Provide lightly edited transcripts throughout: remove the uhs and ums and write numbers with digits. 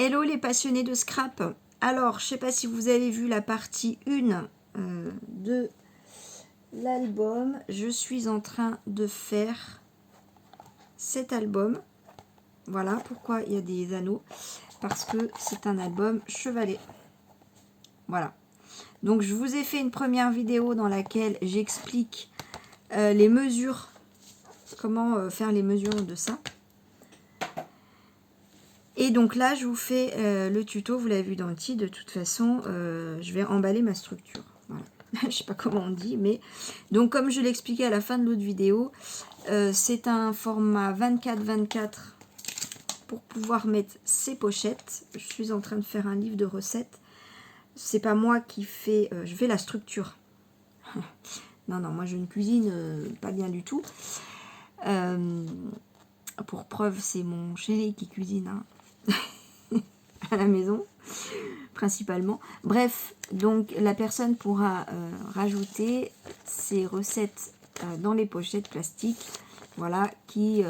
Hello les passionnés de scrap. Alors, je sais pas si vous avez vu la partie 1 de l'album. Je suis en train de faire cet album. Voilà pourquoi il y a des anneaux. Parce que c'est un album chevalet. Voilà. Donc, je vous ai fait une première vidéo dans laquelle j'explique les mesures. Comment faire les mesures de ça. Et donc là, je vous fais le tuto, vous l'avez vu dans le titre, de toute façon, je vais emballer ma structure. Voilà. Je sais pas comment on dit, mais... Donc comme je l'expliquais à la fin de l'autre vidéo, c'est un format 24-24 pour pouvoir mettre ces pochettes. Je suis en train de faire un livre de recettes. C'est pas moi qui fais... je fais la structure. Non, moi je ne cuisine pas bien du tout. Pour preuve, c'est mon chéri qui cuisine, hein. À la maison, principalement. Bref, donc la personne pourra rajouter ses recettes dans les pochettes plastiques, voilà, qui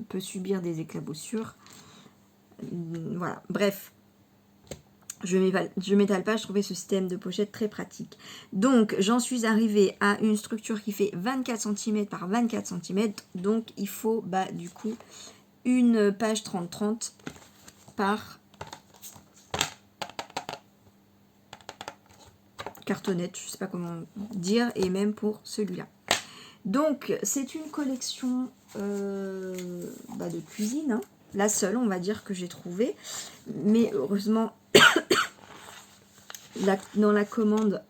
peut subir des éclaboussures. Voilà, bref. Je m'étale pas, je trouvais ce système de pochette très pratique. Donc, j'en suis arrivée à une structure qui fait 24 cm par 24 cm. Donc, il faut, du coup, une page 30-30 par cartonnette, je sais pas comment dire, et même pour celui-là. Donc, c'est une collection de cuisine, hein. La seule, on va dire, que j'ai trouvée. Mais heureusement, dans la commande,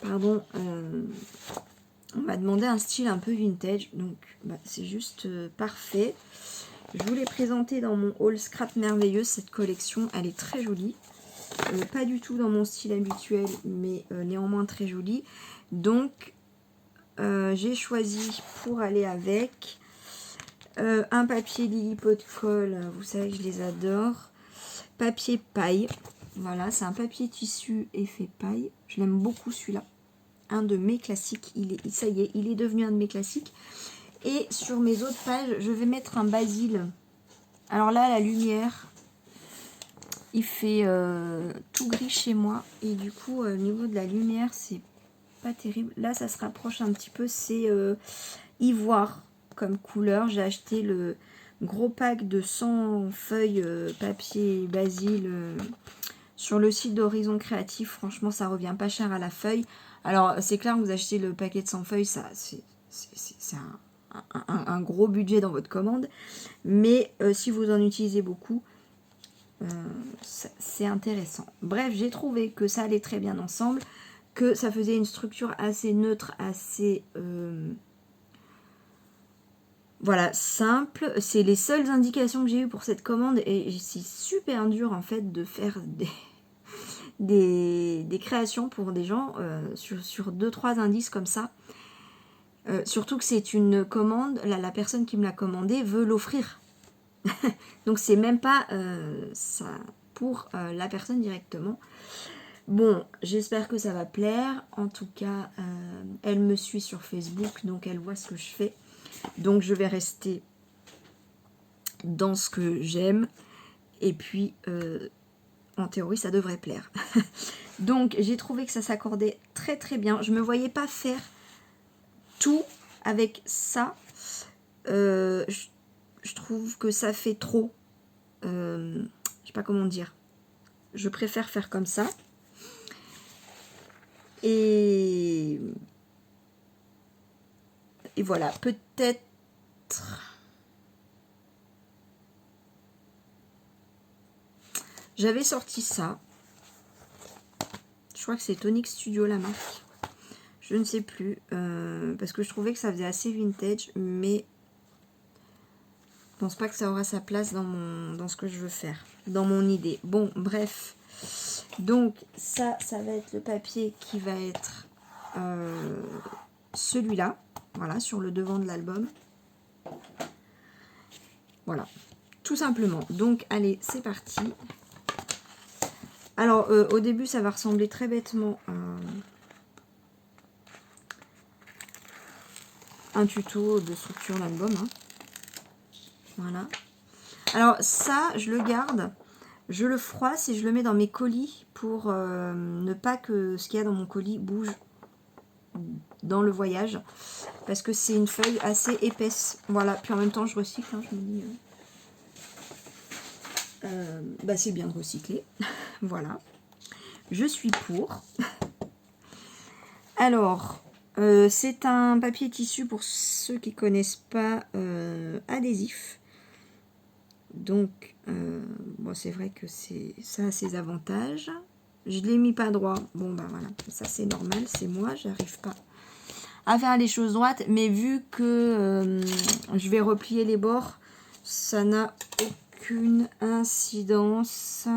pardon, on m'a demandé un style un peu vintage. Donc, c'est juste parfait. Je vous l'ai présenté dans mon haul scrap merveilleux, cette collection. Elle est très jolie. Pas du tout dans mon style habituel, mais néanmoins très jolie. Donc, j'ai choisi pour aller avec un papier Lilliput Colle, vous savez que je les adore. Papier paille, voilà, c'est un papier tissu effet paille. Je l'aime beaucoup celui-là. Un de mes classiques, ça y est, il est devenu un de mes classiques. Et sur mes autres pages, je vais mettre un basil. Alors là, la lumière, il fait tout gris chez moi. Et du coup, au niveau de la lumière, c'est pas terrible. Là, ça se rapproche un petit peu. C'est ivoire comme couleur. J'ai acheté le gros pack de 100 feuilles papier basil sur le site d'Horizon Créatif. Franchement, ça revient pas cher à la feuille. Alors, c'est clair, vous achetez le paquet de 100 feuilles, ça c'est un gros budget dans votre commande. Mais si vous en utilisez beaucoup, c'est intéressant. Bref, j'ai trouvé que ça allait très bien ensemble, que ça faisait une structure assez neutre, assez voilà, simple. C'est les seules indications que j'ai eues pour cette commande et c'est super dur en fait de faire des créations pour des gens sur 2-3 indices comme ça. Surtout que c'est une commande, la personne qui me l'a commandé veut l'offrir. Donc c'est même pas ça pour la personne directement. Bon, j'espère que ça va plaire. En tout cas, elle me suit sur Facebook, donc elle voit ce que je fais. Donc je vais rester dans ce que j'aime. Et puis, en théorie, ça devrait plaire. Donc j'ai trouvé que ça s'accordait très très bien. Je ne me voyais pas faire tout avec ça. Je trouve que ça fait trop. Je sais pas comment dire. Je préfère faire comme ça. Et voilà, peut-être... J'avais sorti ça. Je crois que c'est Tonic Studio la marque. Je ne sais plus. Parce que je trouvais que ça faisait assez vintage. Mais je pense pas que ça aura sa place dans ce que je veux faire. Dans mon idée. Bon, bref. Donc ça va être le papier qui va être celui-là. Voilà, sur le devant de l'album. Voilà, tout simplement. Donc, allez, c'est parti. Alors, au début, ça va ressembler très bêtement à un tuto de structure d'album. Hein. Voilà. Alors ça, je le garde. Je le froisse et je le mets dans mes colis pour ne pas que ce qu'il y a dans mon colis bouge dans le voyage. Parce que c'est une feuille assez épaisse. Voilà, puis en même temps je recycle, hein, je me dis... bah c'est bien de recycler. Voilà. Je suis pour. Alors, c'est un papier tissu pour ceux qui connaissent pas adhésif. Donc, bon, c'est vrai que ça a ses avantages. Je l'ai mis pas droit. Bon, bah voilà, ça c'est normal, c'est moi, j'arrive pas à faire les choses droites. Mais vu que je vais replier les bords, ça n'a aucune incidence.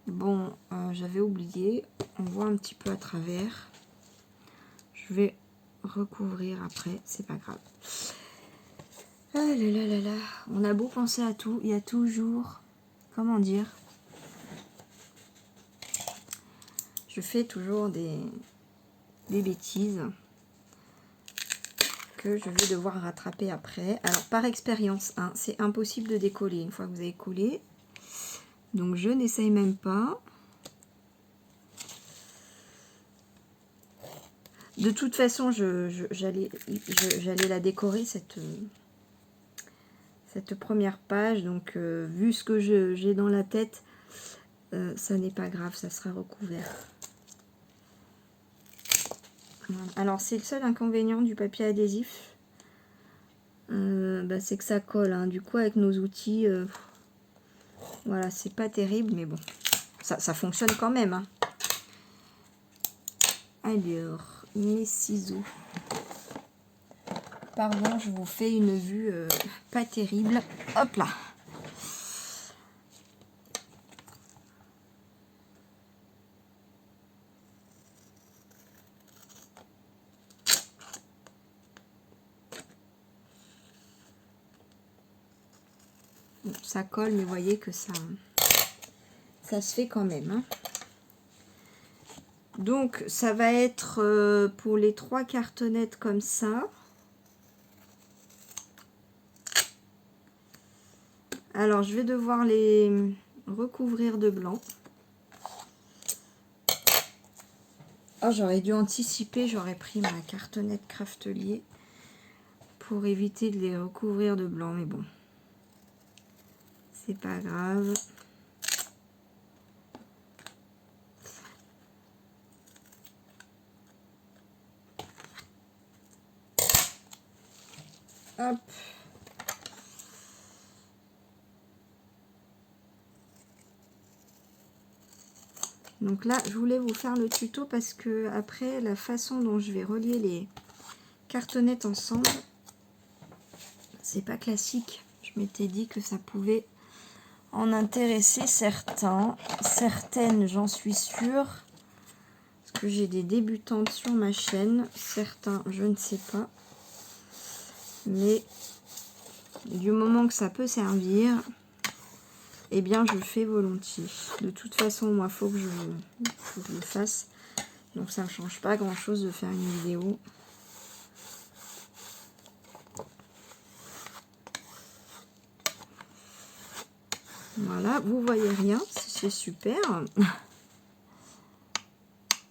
Bon, j'avais oublié, on voit un petit peu à travers. Je vais recouvrir après, c'est pas grave. Ah là là là là, on a beau penser à tout, il y a toujours, comment dire, je fais toujours des bêtises que je vais devoir rattraper après. Alors par expérience, hein, c'est impossible de décoller une fois que vous avez collé. Donc je n'essaye même pas. De toute façon, j'allais la décorer cette première page. Donc vu ce que j'ai dans la tête, ça n'est pas grave, ça sera recouvert. Voilà. Alors c'est le seul inconvénient du papier adhésif. Bah, c'est que ça colle. Hein. Du coup avec nos outils, voilà, c'est pas terrible, mais bon, ça fonctionne quand même. Hein. Alors, mes ciseaux. Pardon, je vous fais une vue pas terrible. Hop là. Bon, ça colle, mais vous voyez que ça se fait quand même. Hein. Donc, ça va être pour les 3 cartonnettes comme ça. Alors, je vais devoir les recouvrir de blanc. Oh, j'aurais dû anticiper, j'aurais pris ma cartonnette Craftelier pour éviter de les recouvrir de blanc, mais bon, c'est pas grave. Hop. Donc là, je voulais vous faire le tuto parce que après, la façon dont je vais relier les cartonnettes ensemble, c'est pas classique. Je m'étais dit que ça pouvait en intéresser certains. Certaines, j'en suis sûre. Parce que j'ai des débutantes sur ma chaîne. Certains, je ne sais pas. Mais du moment que ça peut servir, eh bien, je le fais volontiers. De toute façon, moi, faut que je le fasse. Donc, ça ne change pas grand-chose de faire une vidéo. Voilà, vous voyez rien, c'est super.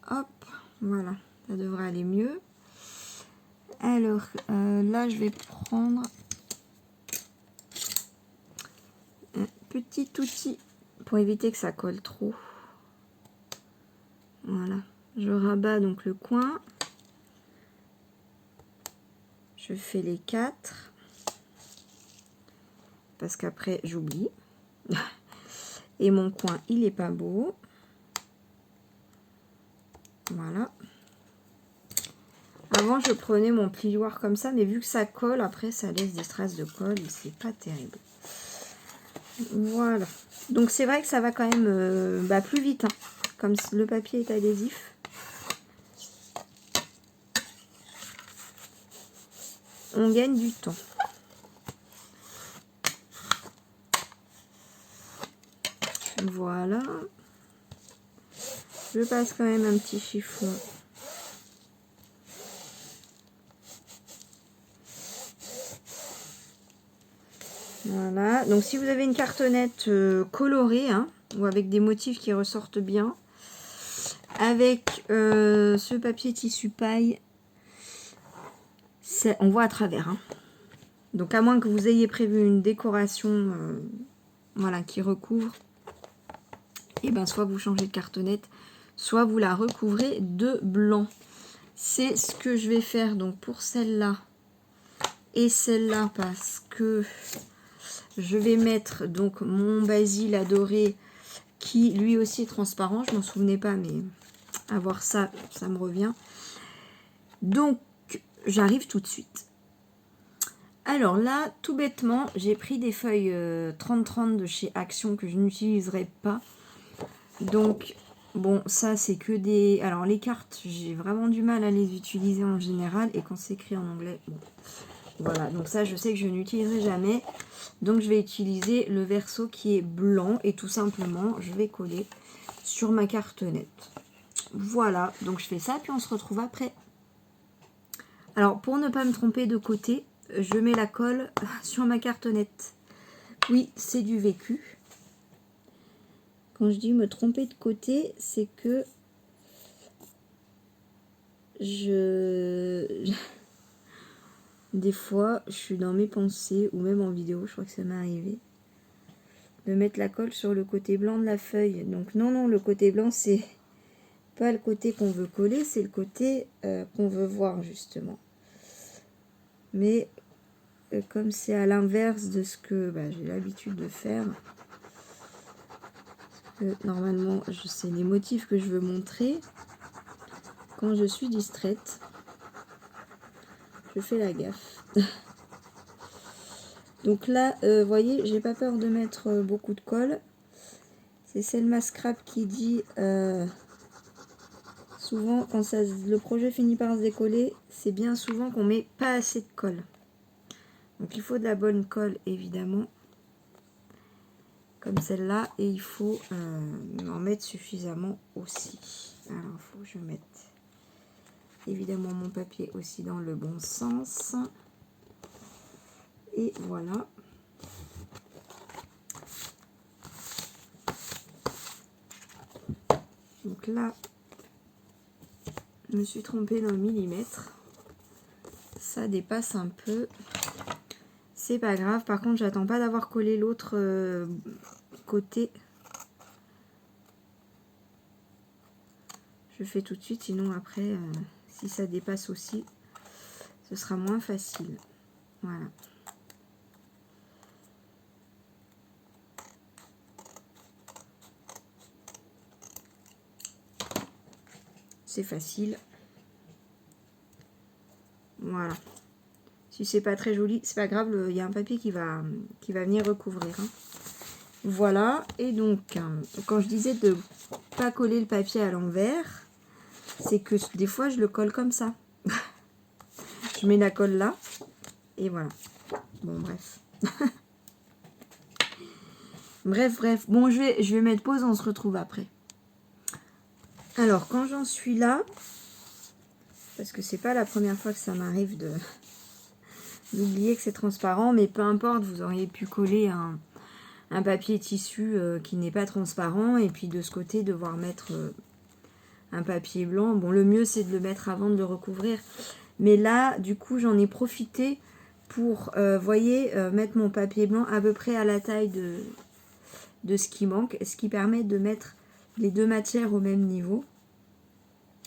Hop, voilà, ça devrait aller mieux. Alors, là, je vais prendre un petit outil pour éviter que ça colle trop. Voilà, je rabats donc le coin. Je fais les 4. Parce qu'après, j'oublie. Et mon coin, il est pas beau. Voilà. Avant, je prenais mon plioir comme ça, mais vu que ça colle, après, ça laisse des traces de colle et c'est pas terrible. Voilà. Donc, c'est vrai que ça va quand même plus vite. Hein. Comme le papier est adhésif. On gagne du temps. Voilà. Je passe quand même un petit chiffon Voilà, donc si vous avez une cartonnette colorée, hein, ou avec des motifs qui ressortent bien, avec ce papier tissu paille, on voit à travers. Hein. Donc à moins que vous ayez prévu une décoration voilà, qui recouvre, et ben soit vous changez de cartonnette, soit vous la recouvrez de blanc. C'est ce que je vais faire donc pour celle-là et celle-là, parce que je vais mettre donc mon basil adoré qui lui aussi est transparent. Je m'en souvenais pas, mais à voir ça, ça me revient. Donc j'arrive tout de suite. Alors là, tout bêtement, j'ai pris des feuilles 30-30 de chez Action que je n'utiliserai pas. Donc, bon, ça c'est que des... Alors les cartes, j'ai vraiment du mal à les utiliser en général. Et quand c'est écrit en anglais, bon. Voilà, donc ça je sais que je n'utiliserai jamais. Donc je vais utiliser le verso qui est blanc. Et tout simplement, je vais coller sur ma cartonnette. Voilà, donc je fais ça, puis on se retrouve après. Alors, pour ne pas me tromper de côté, je mets la colle sur ma cartonnette. Oui, c'est du vécu. Quand je dis me tromper de côté, c'est que des fois, je suis dans mes pensées, ou même en vidéo, je crois que ça m'est arrivé, de mettre la colle sur le côté blanc de la feuille. Donc non, le côté blanc, c'est pas le côté qu'on veut coller, c'est le côté qu'on veut voir, justement. Mais comme c'est à l'inverse de ce que j'ai l'habitude de faire, normalement, c'est les motifs que je veux montrer. Quand je suis distraite, je fais la gaffe. Donc là, vous voyez, j'ai pas peur de mettre beaucoup de colle. C'est Selma Scrap qui dit souvent, quand le projet finit par se décoller, c'est bien souvent qu'on met pas assez de colle. Donc il faut de la bonne colle, évidemment, comme celle-là, et il faut en mettre suffisamment aussi. Alors, il faut que je mette évidemment mon papier aussi dans le bon sens. Et voilà. Donc là, je me suis trompée d'un millimètre. Ça dépasse un peu. C'est pas grave. Par contre, j'attends pas d'avoir collé l'autre côté. Je fais tout de suite, sinon après, si ça dépasse aussi, ce sera moins facile. Voilà. C'est facile. Voilà. Si c'est pas très joli, c'est pas grave, il y a un papier qui va venir recouvrir. Hein. Voilà. Et donc, quand je disais de pas coller le papier à l'envers, c'est que des fois je le colle comme ça. Je mets la colle là. Et voilà. Bon, bref. bref. Bon, je vais mettre pause, on se retrouve après. Alors, quand j'en suis là, parce que c'est pas la première fois que ça m'arrive d'oublier que c'est transparent, mais peu importe, vous auriez pu coller un papier tissu qui n'est pas transparent, et puis de ce côté, devoir mettre un papier blanc. Bon, le mieux, c'est de le mettre avant de le recouvrir. Mais là, du coup, j'en ai profité pour, voyez, mettre mon papier blanc à peu près à la taille de ce qui manque, ce qui permet de mettre les deux matières au même niveau.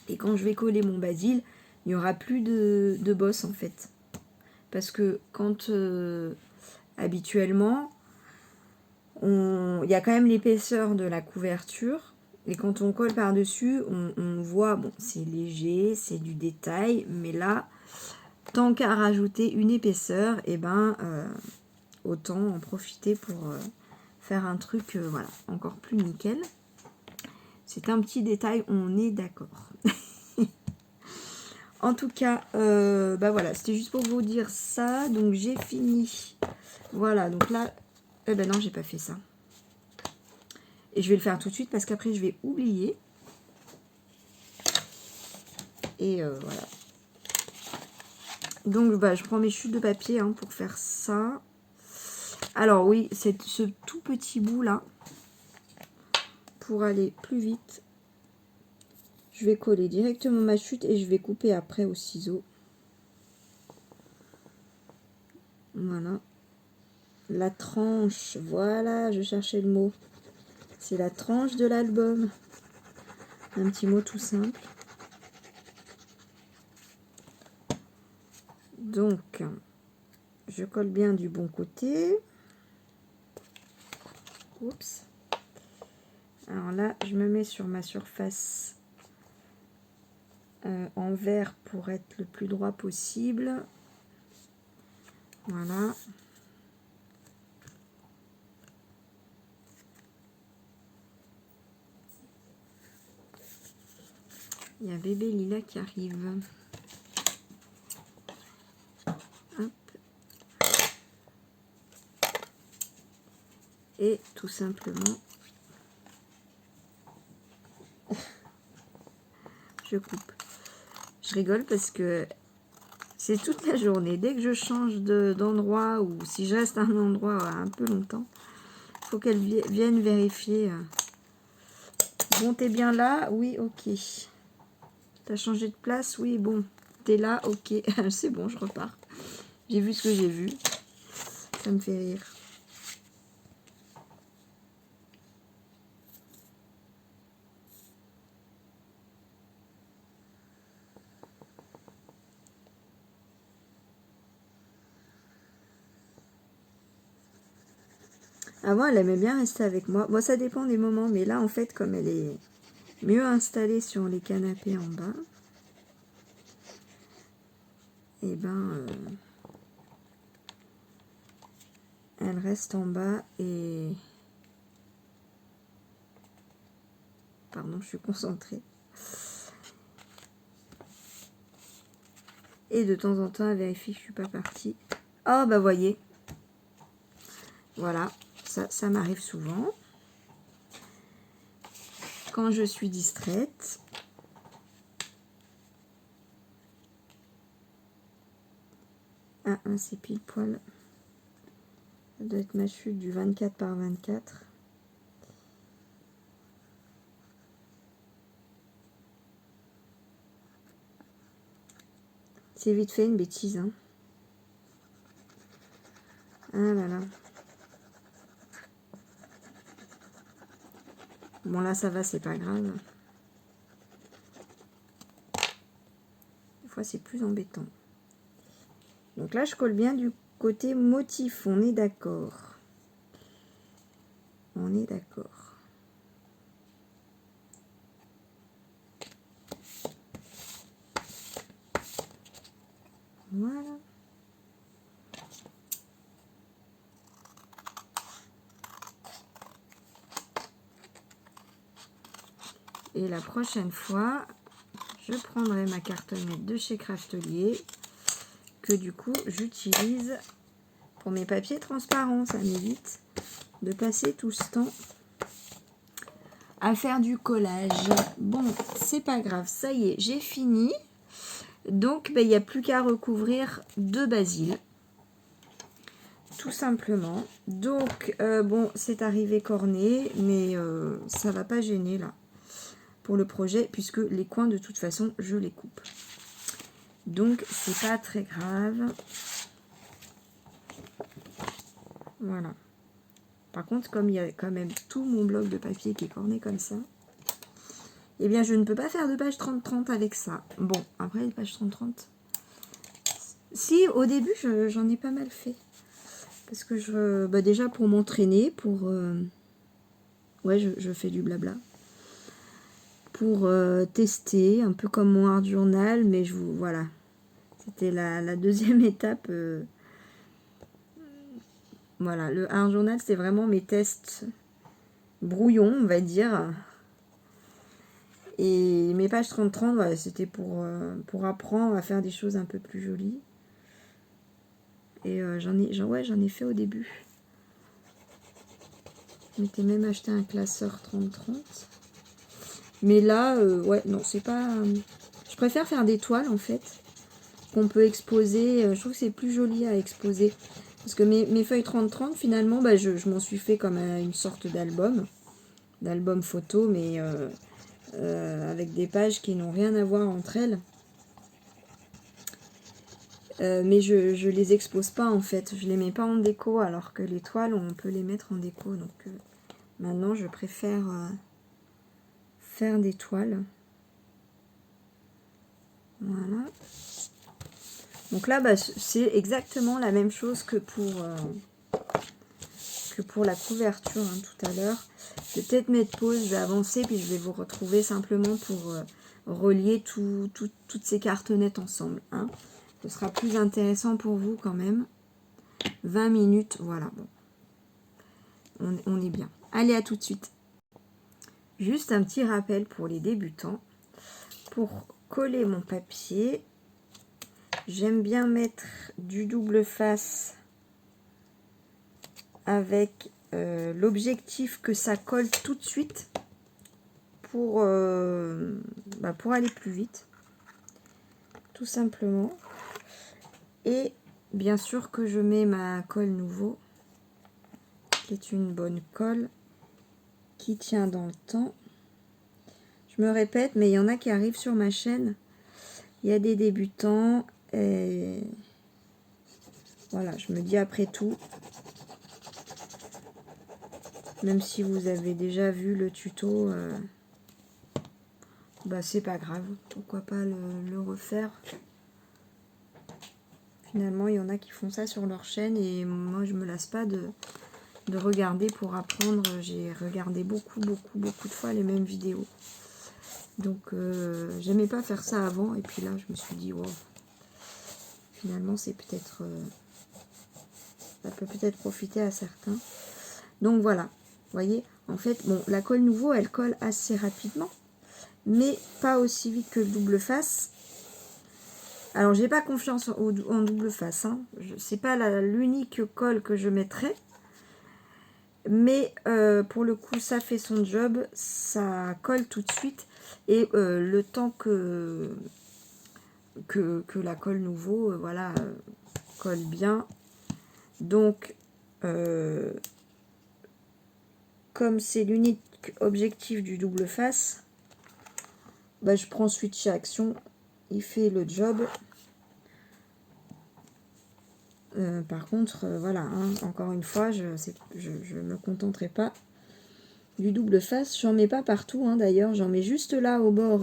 Et quand je vais coller mon basil, il n'y aura plus de bosse en fait. Parce que quand habituellement, il y a quand même l'épaisseur de la couverture. Et quand on colle par-dessus, on voit, bon, c'est léger, c'est du détail. Mais là, tant qu'à rajouter une épaisseur, et autant en profiter pour faire un truc voilà, encore plus nickel. C'est un petit détail, on est d'accord. En tout cas, voilà, c'était juste pour vous dire ça. Donc j'ai fini. Voilà, donc là, non, j'ai pas fait ça. Et je vais le faire tout de suite parce qu'après je vais oublier. Et voilà. Donc je prends mes chutes de papier pour faire ça. Alors oui, c'est ce tout petit bout là. Pour aller plus vite, je vais coller directement ma chute et je vais couper après au ciseau. Voilà. La tranche, voilà, je cherchais le mot. C'est la tranche de l'album. Un petit mot tout simple. Donc, je colle bien du bon côté. Oups. Alors là, je me mets sur ma surface en vert pour être le plus droit possible. Voilà. Il y a bébé Lila qui arrive. Hop. Et tout simplement, je coupe. Je rigole parce que c'est toute la journée. Dès que je change d'endroit ou si je reste à un endroit un peu longtemps, il faut qu'elle vienne vérifier. Bon, t'es bien là? Oui, ok. T'as changé de place? Oui, bon. T'es là? Ok. C'est bon, je repars. J'ai vu ce que j'ai vu. Ça me fait rire. Avant, elle aimait bien rester avec moi. Bon, ça dépend des moments, mais là, en fait, comme elle est mieux installée sur les canapés en bas, et ben, elle reste en bas et... Pardon, je suis concentrée. Et de temps en temps, elle vérifie que je suis pas partie. Oh, bah voyez. Voilà, ça m'arrive souvent. Quand je suis distraite. Ah, c'est pile poil. Ça doit être ma chute du 24 par 24. C'est vite fait une bêtise, hein. Ah là là. Bon là ça va, c'est pas grave. Des fois c'est plus embêtant. Donc là je colle bien du côté motif, on est d'accord. On est d'accord. Voilà. Et la prochaine fois, je prendrai ma cartonnette de chez Craftelier que du coup j'utilise pour mes papiers transparents. Ça m'évite de passer tout ce temps à faire du collage. Bon, c'est pas grave, ça y est, j'ai fini. Donc, il n'y a plus qu'à recouvrir de basil. Tout simplement. Donc, bon, c'est arrivé corné, mais ça va pas gêner là pour le projet, puisque les coins, de toute façon, je les coupe. Donc, c'est pas très grave. Voilà. Par contre, comme il y a quand même tout mon bloc de papier qui est corné comme ça, eh bien, je ne peux pas faire de page 30-30 avec ça. Bon, après, les pages 30-30... Si, au début, j'en ai pas mal fait. Parce que déjà, pour m'entraîner, pour... ouais, je fais du blabla. Pour tester, un peu comme mon art journal, mais voilà. C'était la deuxième étape. Voilà, le art journal, c'était vraiment mes tests brouillons, on va dire. Et mes pages 30-30, voilà, c'était pour apprendre à faire des choses un peu plus jolies. Et j'en ai fait au début. Je m'étais même acheté un classeur 30-30. Mais là, ouais, non, c'est pas... je préfère faire des toiles, en fait, qu'on peut exposer. Je trouve que c'est plus joli à exposer. Parce que mes feuilles 30-30, finalement, bah, je m'en suis fait comme une sorte d'album photo, mais avec des pages qui n'ont rien à voir entre elles. Mais je les expose pas en fait, je les mets pas en déco, alors que les toiles on peut les mettre en déco. Donc maintenant je préfère faire des toiles. Voilà. Donc là bah, c'est exactement la même chose que pour la couverture hein, tout à l'heure. Je vais peut-être mettre pause, je vais avancer, puis je vais vous retrouver simplement pour relier toutes ces cartonnettes ensemble. Hein. Ce sera plus intéressant pour vous quand même. 20 minutes, voilà, bon. On est bien. Allez, à tout de suite. Juste un petit rappel pour les débutants. Pour coller mon papier, j'aime bien mettre du double face avec l'objectif que ça colle tout de suite pour aller plus vite. Tout simplement. Et bien sûr que je mets ma colle nouveau, qui est une bonne colle, qui tient dans le temps. Je me répète, mais il y en a qui arrivent sur ma chaîne. Il y a des débutants. Et voilà, je me dis après tout, même si vous avez déjà vu le tuto, bah c'est pas grave. Pourquoi pas le refaire. Finalement, il y en a qui font ça sur leur chaîne et moi, je me lasse pas de regarder pour apprendre. J'ai regardé beaucoup de fois les mêmes vidéos. Donc, j'aimais pas faire ça avant. Et puis là, je me suis dit, wow, finalement, c'est peut-être... ça peut peut-être profiter à certains. Donc, voilà. Vous voyez, en fait, bon, la colle nouveau, elle colle assez rapidement. Mais pas aussi vite que le double face. Alors, j'ai pas confiance en double face. Hein. C'est pas l'unique colle que je mettrai. Mais pour le coup, ça fait son job. Ça colle tout de suite. Et le temps que la colle nouveau, voilà, colle bien. Donc, comme c'est l'unique objectif du double face, bah, je prends switch action. Il fait le job. Par contre, voilà, hein, encore une fois, je ne me contenterai pas du double face. J'en mets pas partout, hein, d'ailleurs, j'en mets juste là au bord.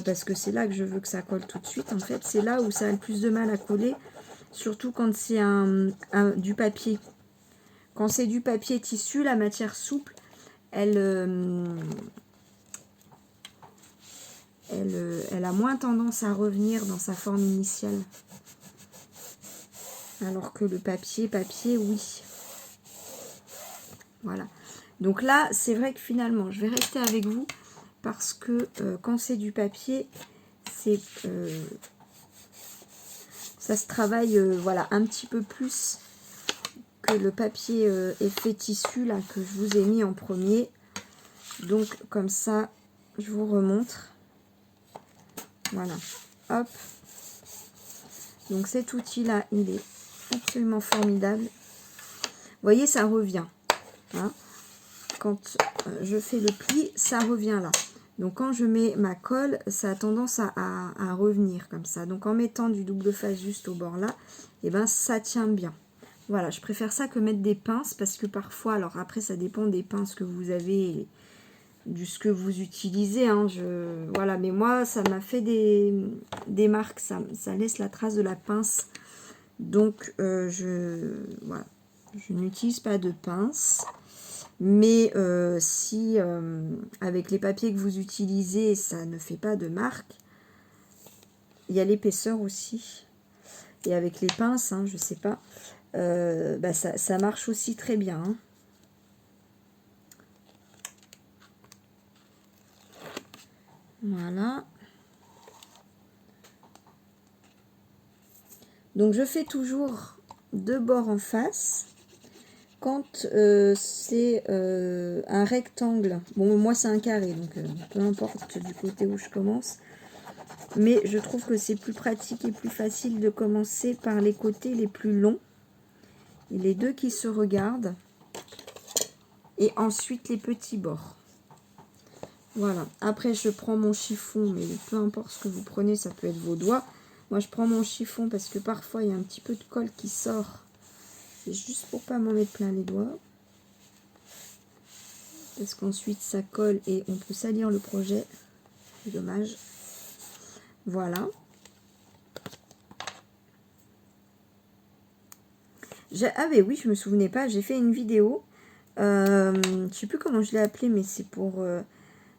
Parce que c'est là que je veux que ça colle tout de suite. En fait, c'est là où ça a le plus de mal à coller. Surtout quand c'est du papier. Quand c'est du papier tissu, la matière souple, elle a moins tendance à revenir dans sa forme initiale. Alors que le papier, oui. Voilà. Donc là, c'est vrai que finalement, je vais rester avec vous parce que quand c'est du papier, c'est ça se travaille voilà, un petit peu plus que le papier effet tissu là que je vous ai mis en premier. Donc comme ça, je vous remontre. Voilà. Hop. Donc cet outil-là, il est absolument formidable. Vous voyez, ça revient. Hein. Quand je fais le pli, ça revient là. Donc quand je mets ma colle, ça a tendance à revenir comme ça. Donc en mettant du double face juste au bord là, et ben ça tient bien. Voilà, je préfère ça que mettre des pinces parce que parfois, alors après ça dépend des pinces que vous avez, de ce que vous utilisez. Hein, voilà, mais moi ça m'a fait des marques, ça laisse la trace de la pince. Donc voilà, je n'utilise pas de pince. Mais si avec les papiers que vous utilisez, ça ne fait pas de marque, il y a l'épaisseur aussi. Et avec les pinces, hein, je sais pas, bah ça marche aussi très bien. Hein. Voilà. Donc je fais toujours deux bords en face. Quand c'est un rectangle, bon moi c'est un carré, donc peu importe du côté où je commence. Mais je trouve que c'est plus pratique et plus facile de commencer par les côtés les plus longs. Et les deux qui se regardent. Et ensuite les petits bords. Voilà. Après, je prends mon chiffon, mais peu importe ce que vous prenez, ça peut être vos doigts. Moi, je prends mon chiffon parce que parfois, il y a un petit peu de colle qui sort. C'est juste pour pas m'en mettre plein les doigts. Parce qu'ensuite, ça colle et on peut salir le projet. C'est dommage. Voilà. Ah mais oui, je me souvenais pas, j'ai fait une vidéo. Je sais plus comment je l'ai appelée, mais c'est pour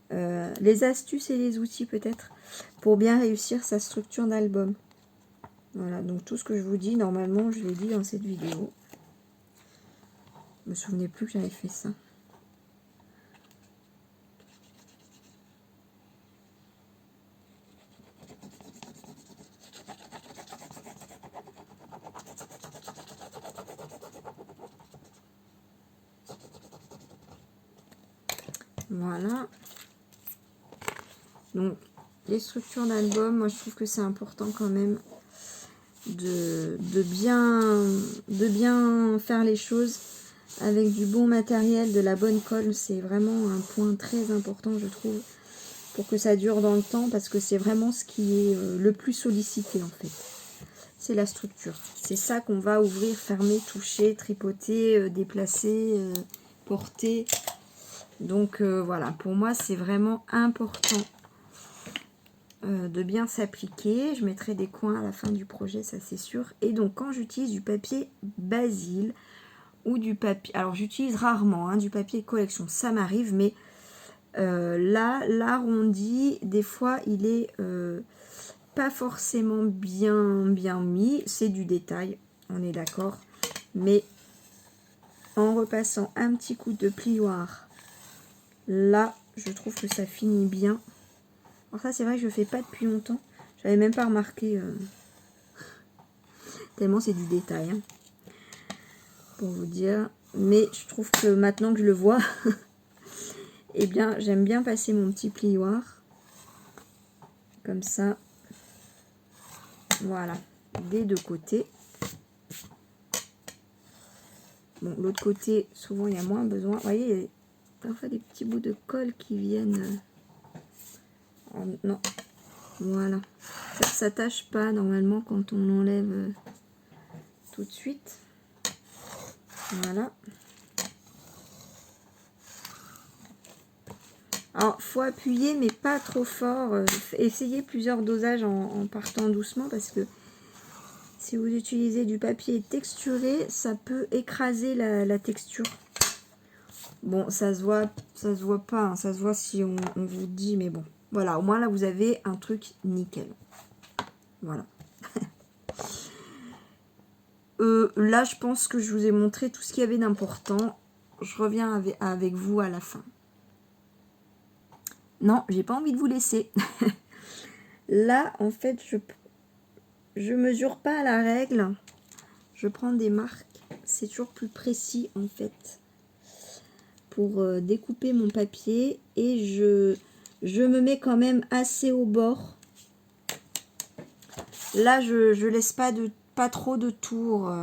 les astuces et les outils peut-être. Pour bien réussir sa structure d'album. Voilà, donc tout ce que je vous dis, normalement, je l'ai dit dans cette vidéo. Je me souvenais plus que j'avais fait ça. Voilà. Donc, les structures d'album, moi je trouve que c'est important quand même de bien faire les choses avec du bon matériel, de la bonne colle. C'est vraiment un point très important, je trouve, pour que ça dure dans le temps, parce que c'est vraiment ce qui est le plus sollicité en fait. C'est la structure. C'est ça qu'on va ouvrir, fermer, toucher, tripoter, déplacer, porter. Donc voilà, pour moi c'est vraiment important de bien s'appliquer. Je mettrai des coins à la fin du projet, ça c'est sûr. Et donc quand j'utilise du papier Basil ou du papier, alors j'utilise rarement du papier collection, ça m'arrive, mais là l'arrondi des fois il est pas forcément bien mis, c'est du détail, on est d'accord, mais en repassant un petit coup de plioir là, je trouve que ça finit bien. Alors ça c'est vrai que je ne fais pas depuis longtemps, j'avais même pas remarqué tellement c'est du détail pour vous dire, mais je trouve que maintenant que je le vois eh bien j'aime bien passer mon petit plioir comme ça, voilà, des deux côtés. Bon, l'autre côté souvent il y a moins besoin, vous voyez, il y a parfois des petits bouts de colle qui viennent non, voilà, ça ne s'attache pas normalement quand on l'enlève tout de suite. Voilà. Alors, faut appuyer, mais pas trop fort. Essayez plusieurs dosages en partant doucement, parce que si vous utilisez du papier texturé, ça peut écraser la texture. Bon, ça se voit pas, ça se voit si on vous dit, mais bon. Voilà, au moins là, vous avez un truc nickel. Voilà. Là, je pense que je vous ai montré tout ce qu'il y avait d'important. Je reviens avec vous à la fin. Non, j'ai pas envie de vous laisser. Là, en fait, je mesure pas à la règle. Je prends des marques. C'est toujours plus précis, en fait, pour découper mon papier. Et je me mets quand même assez au bord. Là, je laisse pas trop de tours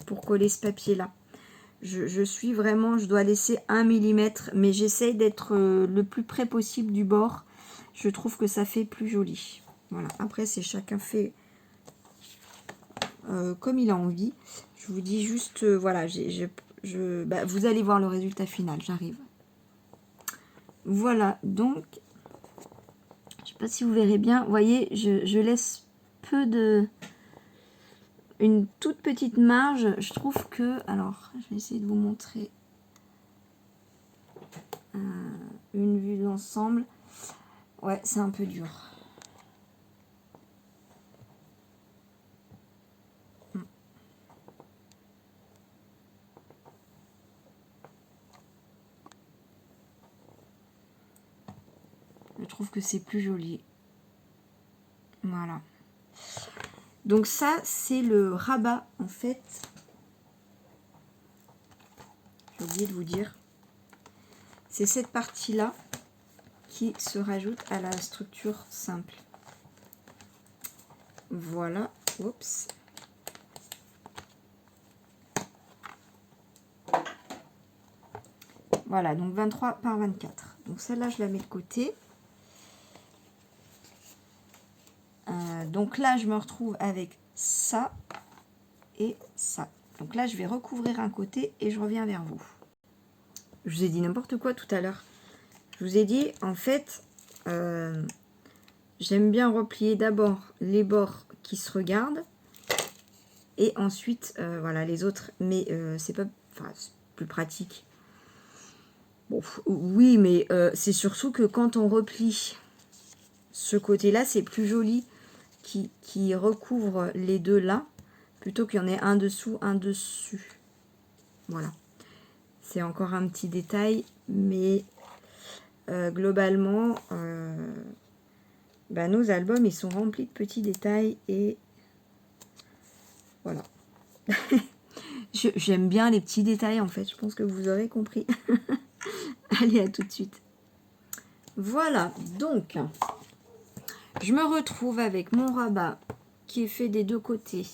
pour coller ce papier-là. Je suis vraiment, je dois laisser 1 mm, mais j'essaye d'être le plus près possible du bord. Je trouve que ça fait plus joli. Voilà. Après, c'est chacun fait comme il a envie. Je vous dis juste, voilà, vous allez voir le résultat final, j'arrive. Voilà, donc, je sais pas si vous verrez bien, vous voyez, je laisse peu de... une toute petite marge. Je trouve que, alors, je vais essayer de vous montrer une vue d'ensemble. Ouais, c'est un peu dur. Je trouve que c'est plus joli. Voilà. Donc ça, c'est le rabat, en fait. J'ai oublié de vous dire. C'est cette partie-là qui se rajoute à la structure simple. Voilà. Oups. Voilà, donc 23 par 24. Donc celle-là, je la mets de côté. Donc là, je me retrouve avec ça et ça. Donc là, je vais recouvrir un côté et je reviens vers vous. Je vous ai dit n'importe quoi tout à l'heure. Je vous ai dit, en fait, j'aime bien replier d'abord les bords qui se regardent et ensuite, voilà, les autres. Mais c'est pas, enfin, c'est plus pratique. Bon, oui, mais c'est surtout que quand on replie ce côté-là, c'est plus joli qui recouvre les deux là, plutôt qu'il y en ait un dessous, un dessus. Voilà. C'est encore un petit détail, mais globalement, nos albums, ils sont remplis de petits détails et voilà. J'aime bien les petits détails, en fait. Je pense que vous aurez compris. Allez, à tout de suite. Voilà, donc, je me retrouve avec mon rabat qui est fait des deux côtés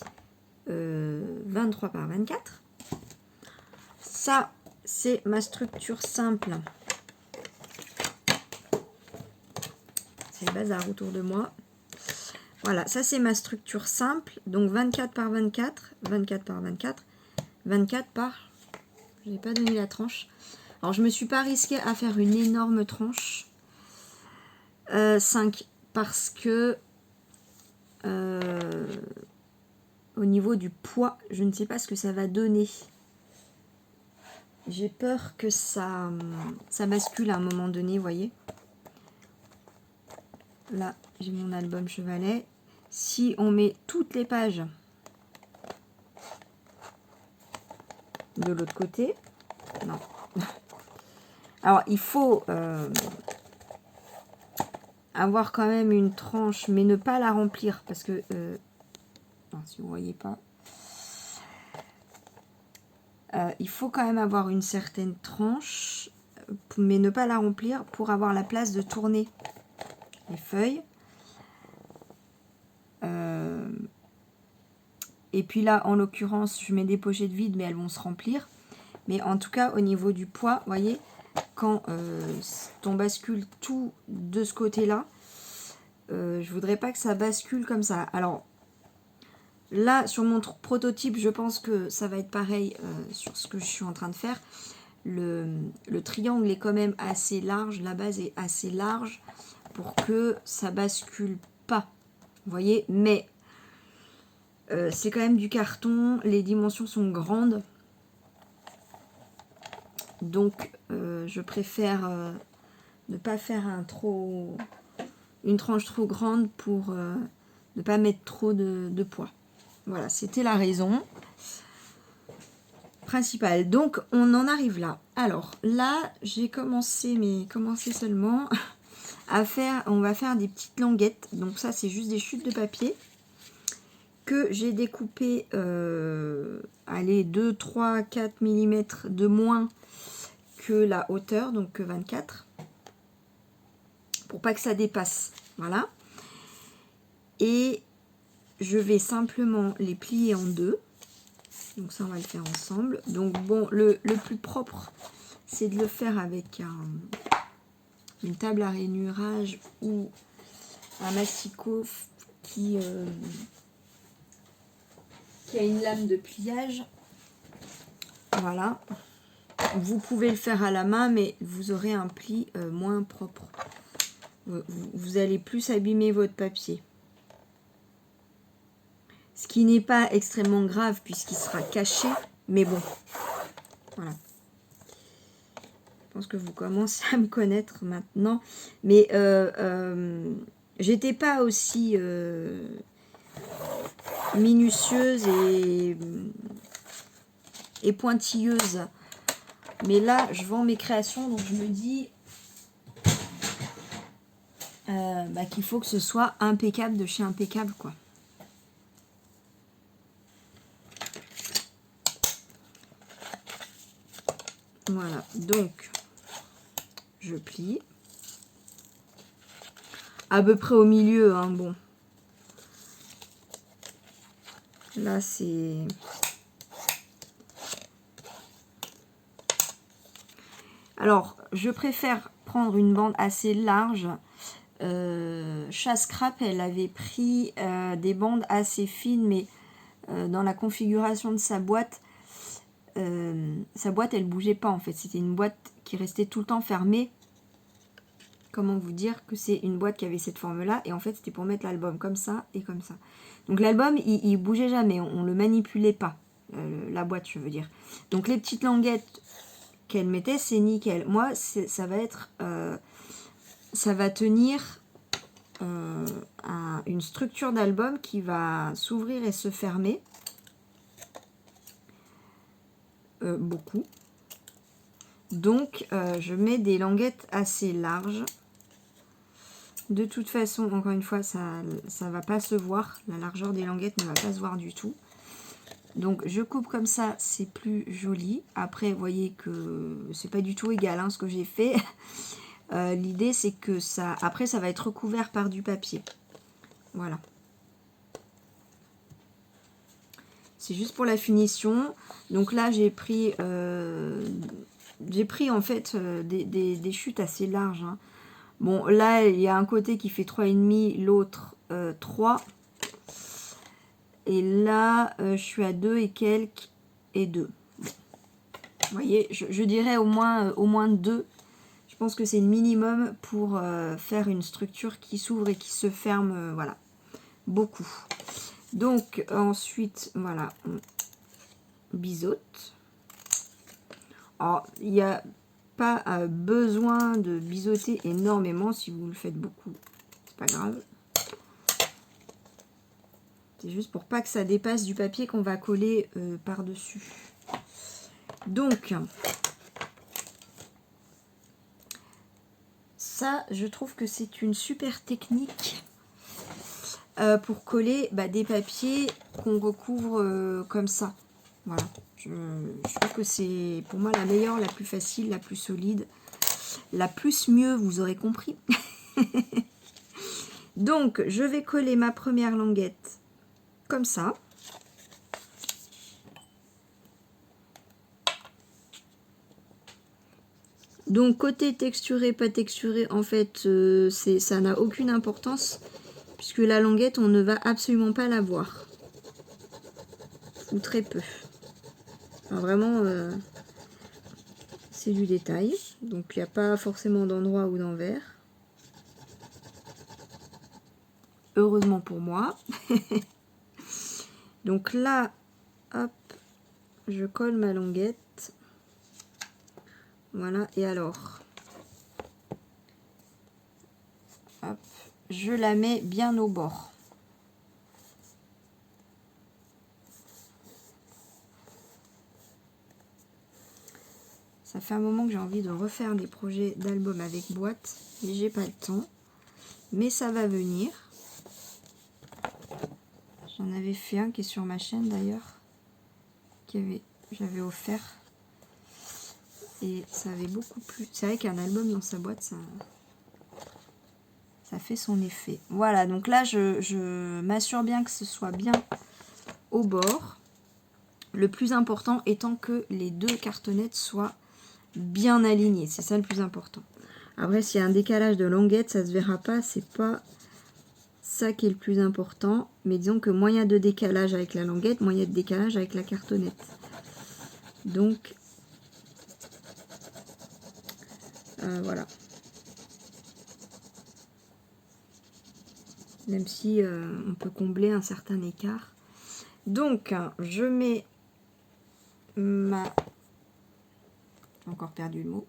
23 par 24. Ça, c'est ma structure simple. C'est le bazar autour de moi. Voilà, ça c'est ma structure simple. Donc 24 par 24, 24 par 24, 24 par... Je n'ai pas donné la tranche. Alors je ne me suis pas risquée à faire une énorme tranche. 5 parce que au niveau du poids, je ne sais pas ce que ça va donner. J'ai peur que ça bascule à un moment donné, vous voyez. Là, j'ai mon album chevalet. Si on met toutes les pages de l'autre côté, non. Alors, il faut avoir quand même une tranche, mais ne pas la remplir, parce que, non, si vous ne voyez pas, il faut quand même avoir une certaine tranche, mais ne pas la remplir pour avoir la place de tourner les feuilles. Et puis là, en l'occurrence, je mets des pochettes vides, mais elles vont se remplir. Mais en tout cas, au niveau du poids, vous voyez, quand on bascule tout de ce côté-là, je voudrais pas que ça bascule comme ça. Alors, là, sur mon prototype, je pense que ça va être pareil sur ce que je suis en train de faire. Le triangle est quand même assez large, la base est assez large pour que ça bascule pas. Vous voyez, mais c'est quand même du carton, les dimensions sont grandes. Donc, je préfère ne pas faire une tranche trop grande pour ne pas mettre trop de poids. Voilà, c'était la raison principale. Donc, on en arrive là. Alors, là, j'ai commencé seulement à faire, on va faire des petites languettes. Donc ça, c'est juste des chutes de papier que j'ai découpé, allez, 2, 3, 4 mm de moins que la hauteur, donc 24, pour pas que ça dépasse. Voilà. Et je vais simplement les plier en deux. Donc ça, on va le faire ensemble. Donc bon, le plus propre, c'est de le faire avec une table à rainurage ou un masticot qui a une lame de pliage. Voilà. Vous pouvez le faire à la main, mais vous aurez un pli moins propre. Vous allez plus abîmer votre papier. Ce qui n'est pas extrêmement grave puisqu'il sera caché, mais bon. Voilà. Je pense que vous commencez à me connaître maintenant. Mais j'étais pas aussi minutieuse et pointilleuse. Mais là, je vends mes créations, donc je me dis qu'il faut que ce soit impeccable de chez impeccable, quoi. Voilà, donc je plie. À peu près au milieu, hein, bon. Là, c'est... Alors, je préfère prendre une bande assez large. Chascrap, elle avait pris des bandes assez fines, mais dans la configuration de sa boîte, elle bougeait pas en fait. C'était une boîte qui restait tout le temps fermée. Comment vous dire que c'est une boîte qui avait cette forme-là, et en fait, c'était pour mettre l'album comme ça et comme ça. Donc l'album, il bougeait jamais, on le manipulait pas, la boîte, je veux dire. Donc les petites languettes qu'elle mettait, c'est nickel. Moi, ça va être... ça va tenir une structure d'album qui va s'ouvrir et se fermer. Beaucoup. Donc, je mets des languettes assez larges. De toute façon, encore une fois, ça va pas se voir. La largeur des languettes ne va pas se voir du tout. Donc, je coupe comme ça, c'est plus joli. Après, vous voyez que c'est pas du tout égal hein, ce que j'ai fait. L'idée, c'est que ça... Après, ça va être recouvert par du papier. Voilà. C'est juste pour la finition. Donc là, j'ai pris en fait des chutes assez larges. Hein. Bon, là, il y a un côté qui fait 3,5, l'autre 3. Et là, je suis à 2 et quelques et 2. Vous voyez, je dirais au moins 2. Je pense que c'est le minimum pour faire une structure qui s'ouvre et qui se ferme, voilà, beaucoup. Donc ensuite, voilà, on biseaute. Alors, il n'y a pas besoin de biseauter énormément si vous le faites beaucoup. C'est pas grave. C'est juste pour pas que ça dépasse du papier qu'on va coller par-dessus. Donc, ça, je trouve que c'est une super technique pour coller des papiers qu'on recouvre comme ça. Voilà. Je trouve que c'est pour moi la meilleure, la plus facile, la plus solide, la plus mieux, vous aurez compris. Donc, je vais coller ma première languette comme ça. Donc, côté texturé, pas texturé, en fait, ça n'a aucune importance, puisque la languette, on ne va absolument pas la voir. Ou très peu. Enfin, vraiment, c'est du détail. Donc, il n'y a pas forcément d'endroit ou d'envers. Heureusement pour moi. Donc là, hop, je colle ma languette. Voilà, et alors, hop, je la mets bien au bord. Ça fait un moment que j'ai envie de refaire des projets d'albums avec boîte, mais j'ai pas le temps. Mais ça va venir. J'en avais fait un qui est sur ma chaîne d'ailleurs, j'avais offert. Et ça avait beaucoup plu. C'est vrai qu'un album dans sa boîte, ça fait son effet. Voilà, donc là, je m'assure bien que ce soit bien au bord. Le plus important étant que les deux cartonnettes soient bien alignées. C'est ça le plus important. Après, s'il y a un décalage de languette, ça se verra pas. C'est pas ça qui est le plus important. Mais disons que moins il y a de décalage avec la languette, moins il y a de décalage avec la cartonnette. Donc, voilà. Même si on peut combler un certain écart. Donc, je mets ma... J'ai encore perdu le mot.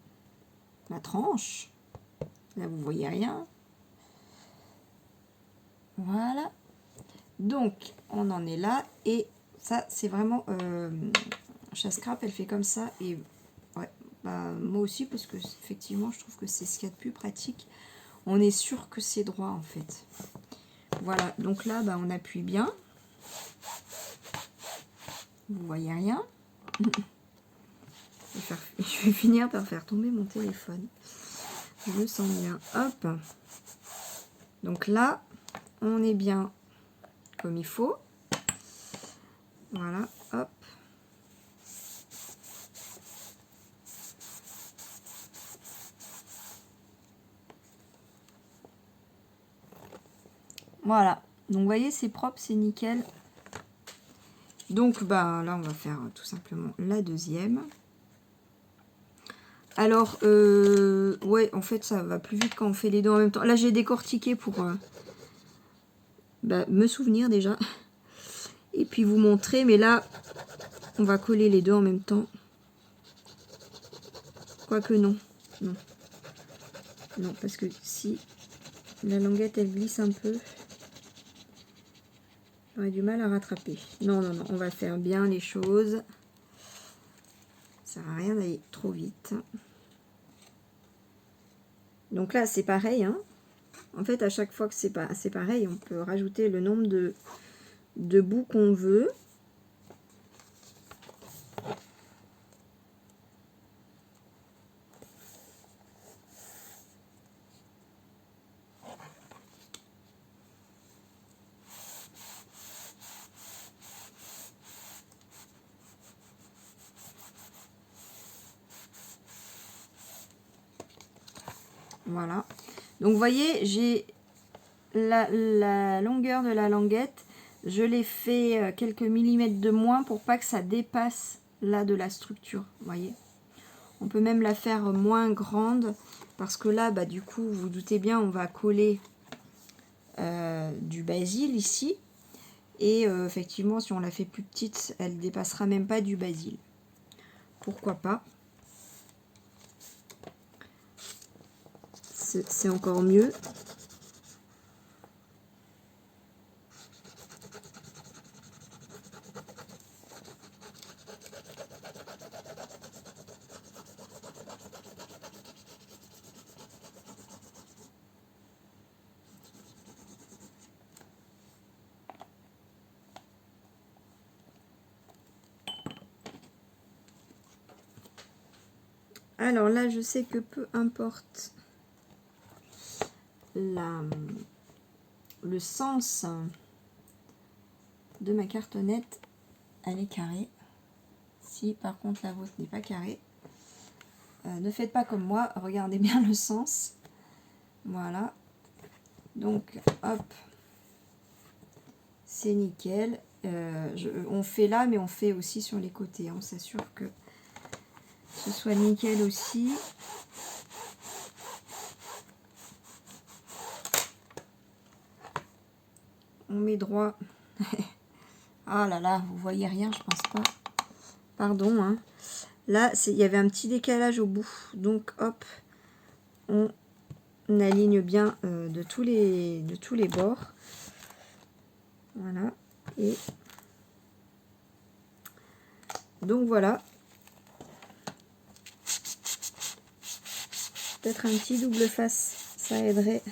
Ma tranche. Là, vous voyez rien. Voilà. Donc, on en est là. Et ça, c'est vraiment... Chascrap, elle fait comme ça. Et ouais, moi aussi, parce que effectivement, je trouve que c'est ce qu'il y a de plus pratique. On est sûr que c'est droit, en fait. Voilà. Donc là, on appuie bien. Vous voyez rien. Je vais finir par faire tomber mon téléphone. Je le sens bien. Hop. Donc là, on est bien comme il faut. Voilà, hop. Voilà, donc vous voyez, c'est propre, c'est nickel. Donc bah là on va faire tout simplement la deuxième. Alors ouais, en fait ça va plus vite quand on fait les deux en même temps. Là j'ai décortiqué pour me souvenir déjà et puis vous montrer, mais là on va coller les deux en même temps. Quoique non, non, non, parce que si la languette elle glisse un peu, j'aurais du mal à rattraper. Non, non, non, on va faire bien les choses. Ça sert à rien d'aller trop vite. Donc là c'est pareil, hein. En fait, à chaque fois que c'est pareil, on peut rajouter le nombre de bouts qu'on veut. Voilà. Donc, vous voyez, j'ai la longueur de la languette. Je l'ai fait quelques millimètres de moins pour pas que ça dépasse là de la structure. Vous voyez. On peut même la faire moins grande parce que là, du coup, vous doutez bien, on va coller du basil ici. Et effectivement, si on la fait plus petite, elle dépassera même pas du basil. Pourquoi pas? C'est encore mieux. Alors là, je sais que peu importe le sens de ma cartonnette, elle est carrée. Si par contre la vôtre n'est pas carrée, ne faites pas comme moi, regardez bien le sens. Voilà. Donc hop, c'est nickel. On fait là, mais on fait aussi sur les côtés. On s'assure que ce soit nickel aussi. On met droit. Ah là là, vous voyez rien, je pense pas. Pardon, hein. Là, il y avait un petit décalage au bout. Donc, hop, on aligne bien de tous les bords. Voilà. Et donc, voilà. Peut-être un petit double face, ça aiderait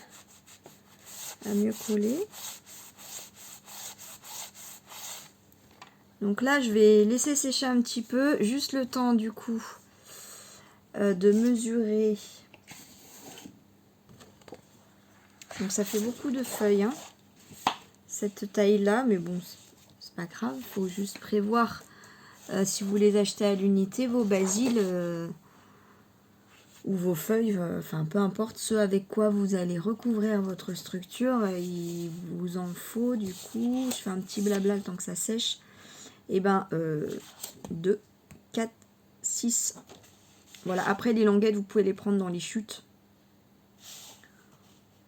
à mieux coller. Donc là, je vais laisser sécher un petit peu, juste le temps du coup de mesurer. Donc ça fait beaucoup de feuilles, hein, cette taille-là, mais bon, c'est pas grave, il faut juste prévoir, si vous les achetez à l'unité, vos basiles ou vos feuilles, enfin peu importe, ceux avec quoi vous allez recouvrir votre structure, il vous en faut du coup, je fais un petit blabla le temps que ça sèche. Et 2, 4, 6. Voilà, après les languettes, vous pouvez les prendre dans les chutes.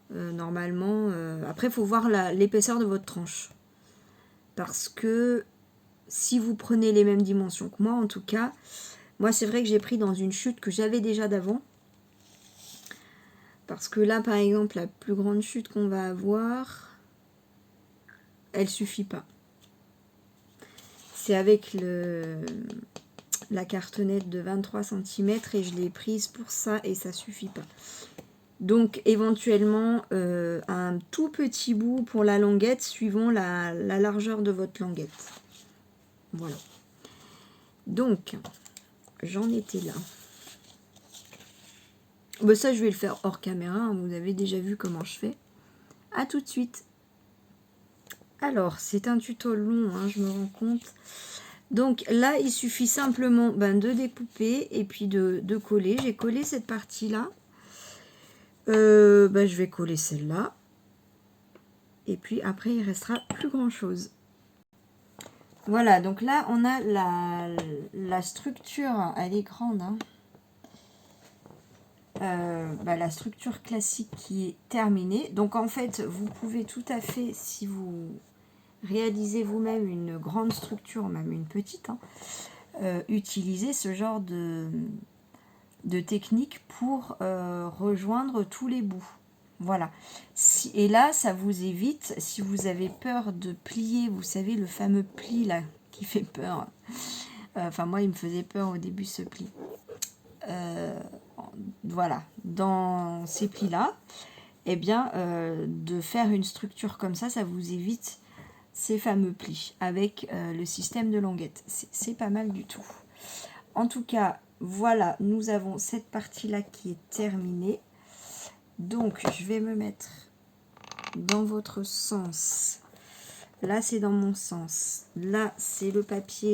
Normalement, après, il faut voir l'épaisseur de votre tranche. Parce que si vous prenez les mêmes dimensions que moi, en tout cas, moi, c'est vrai que j'ai pris dans une chute que j'avais déjà d'avant. Parce que là, par exemple, la plus grande chute qu'on va avoir, elle suffit pas. C'est avec la cartonnette de 23 cm et je l'ai prise pour ça et ça suffit pas. Donc éventuellement un tout petit bout pour la languette suivant la largeur de votre languette. Voilà. Donc j'en étais là. Ça je vais le faire hors caméra, hein, vous avez déjà vu comment je fais. À tout de suite. Alors, c'est un tuto long, hein, je me rends compte. Donc là, il suffit simplement de découper et puis de coller. J'ai collé cette partie-là. Je vais coller celle-là. Et puis après, il restera plus grand-chose. Voilà, donc là, on a la structure. Elle est grande, hein. La structure classique qui est terminée. Donc en fait, vous pouvez tout à fait, si vous réalisez vous-même une grande structure, même une petite, hein, utiliser ce genre de technique pour rejoindre tous les bouts. Voilà. Et là, ça vous évite, si vous avez peur de plier, vous savez, le fameux pli là, qui fait peur. Enfin, moi, il me faisait peur au début, ce pli. Voilà, dans ces plis-là, eh bien, de faire une structure comme ça vous évite ces fameux plis avec le système de languette. C'est pas mal du tout. En tout cas, voilà, nous avons cette partie-là qui est terminée. Donc, je vais me mettre dans votre sens. Là, c'est dans mon sens. Là, c'est le papier